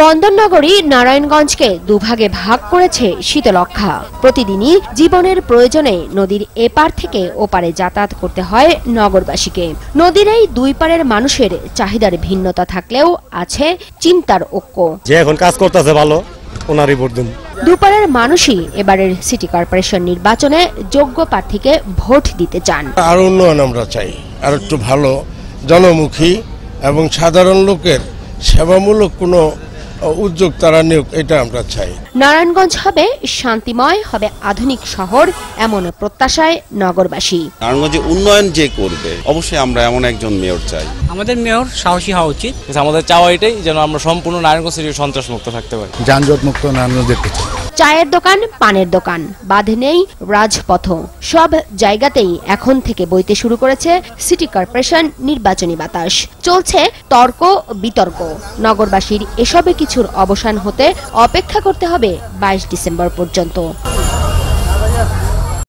বন্দরনগরী নারায়ণগঞ্জকে দুভাগে ভাগ করেছে শীতলক্ষ্যা। প্রতিদিনই জীবনের প্রয়োজনে নদীর এপার থেকে ওপারে যাতায়াত করতে হয় নগরবাসীকে। নদীর এই দুই পারের মানুষের চাহিদার ভিন্নতা থাকলেও আছে চিন্তার ঐক্য। যে এখন কাজ করতেছে ভালো ওনারই ভোট দিন। দুপারের মানুষই এবারের সিটি কর্পোরেশন নির্বাচনে যোগ্য প্রার্থীকে ভোট দিতে চান। আরো উন্নয়ন আমরা চাই, আর একটু ভালো জনমুখী এবং সাধারণ লোকের সেবামূলক কোনো উদ্যোগ তারা নিয়োগ, এটা আমরা চাই। নারায়ণগঞ্জ হবে শান্তিময়, হবে আধুনিক শহর, এমন প্রত্যাশায় নগরবাসী। নারায়ণগঞ্জে উন্নয়ন যে করবে, অবশ্যই আমরা এমন একজন মেয়র চাই। আমাদের মেয়র সাহসী হওয়া উচিত। আমাদের চাওয়া এটাই যেন আমরা সম্পূর্ণ নারায়ণগঞ্জ সিটি সন্ত্রাস মুক্ত থাকতে পারি, যানজট মুক্ত নারায়ণগঞ্জ দেখতে চাই। চায়ের দোকান, পানের দোকান, বাদ নেই রাজপথ, সব জায়গাতেই এখন থেকে বইতে শুরু করেছে সিটি কর্পোরেশন নির্বাচনী বাতাস। চলছে তর্ক বিতর্ক। নগরবাসীর এসবে কিছুর অবসান হতে অপেক্ষা করতে হবে 22 ডিসেম্বর পর্যন্ত।